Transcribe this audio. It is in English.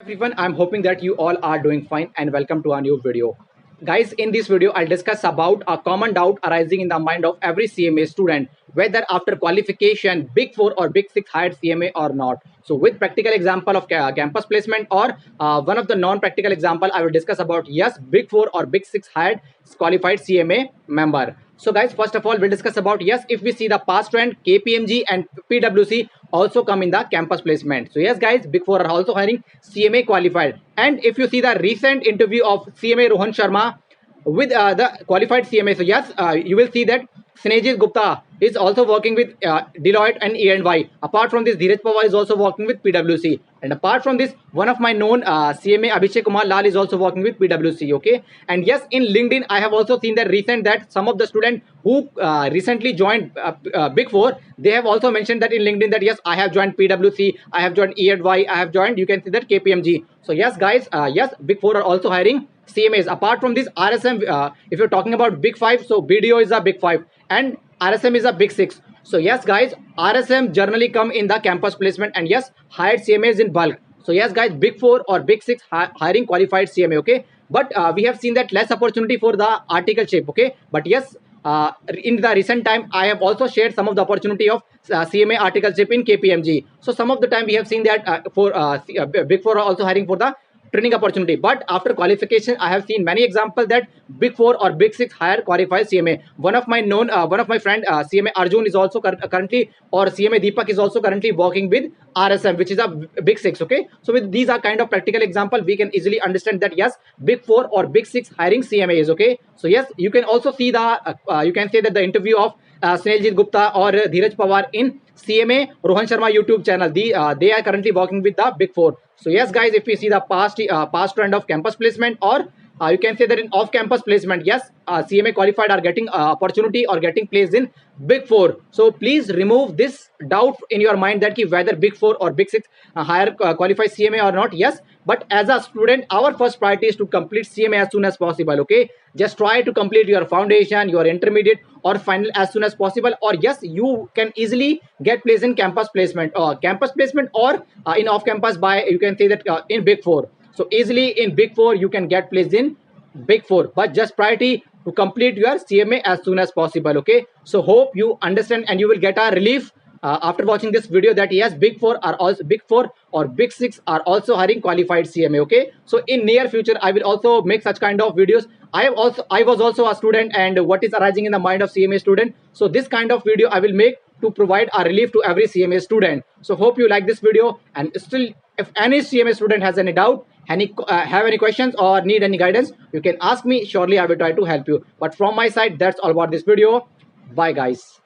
Everyone, I'm hoping that you all are doing fine and welcome to our new video. Guys, in this video, I'll discuss about a common doubt arising in the mind of every CMA student, whether after qualification, Big 4 or Big 6 hired CMA or not. So with practical example of campus placement or one of the non-practical example, I will discuss about yes, Big 4 or Big 6 hired qualified CMA member. So guys, first of all, we'll discuss about yes, if we see the past trend, KPMG and PwC also come in the campus placement. So yes guys, Big 4 are also hiring CMA qualified. And if you see the recent interview of CMA Rohan Sharma with the qualified CMA, so yes, you will see that Snehjit Gupta is also working with Deloitte and EY. Apart from this, Dheeraj Pawar is also working with PwC. And apart from this, one of my known CMA Abhishek Kumar Lal is also working with PwC. Okay. And yes, in LinkedIn, I have also seen that recent that some of the students who recently joined Big 4, they have also mentioned that in LinkedIn that yes, I have joined PwC, I have joined EY, I have joined, you can see that KPMG. So yes, guys, yes, Big 4 are also hiring CMAs. Apart from this, RSM, if you're talking about Big 5, so BDO is a Big 5 and RSM is a Big 6. So yes, guys, RSM generally come in the campus placement and yes, hired CMAs in bulk. So yes, guys, Big 4 or Big 6 hiring qualified CMA, okay? But we have seen that less opportunity for the articleship, okay? But yes, in the recent time, I have also shared some of the opportunity of CMA articleship in KPMG. So some of the time we have seen that Big 4 are also hiring for the training opportunity. But after qualification, I have seen many examples that Big 4 or Big 6 hire qualified CMA. One of my friend CMA Arjun is also currently, or CMA Deepak is also currently working with RSM, which is a Big 6. Okay, so with these are kind of practical example, we can easily understand that yes, Big 4 or Big 6 hiring CMA is okay. So yes, you can also see the you can say that the interview of Snehjit Gupta or Dheeraj Pawar in CMA Rohan Sharma YouTube channel. They are currently working with the Big 4. So yes, guys, if we see the past trend of campus placement or you can say that in off-campus placement, yes, CMA qualified are getting opportunity or getting placed in Big 4. So please remove this doubt in your mind that whether Big 4 or Big 6 hire qualified CMA or not. Yes, but as a student, our first priority is to complete CMA as soon as possible. Okay, just try to complete your foundation, your intermediate or final as soon as possible. Or yes, you can easily get placed in campus placement or in off-campus by you can say that in Big 4. So easily in Big 4 you can get placed in Big 4, but just priority to complete your CMA as soon as possible. Okay, so hope you understand and you will get a relief after watching this video that yes, Big 4 are also Big 4 or Big 6 are also hiring qualified CMA. Okay, so in near future I will also make such kind of videos. I was also a student and what is arising in the mind of CMA student. So this kind of video I will make to provide a relief to every CMA student. So hope you like this video, and still if any CMA student has any doubt, have any questions or need any guidance, you can ask me. Surely I will try to help you. But from my side, that's all about this video. Bye guys.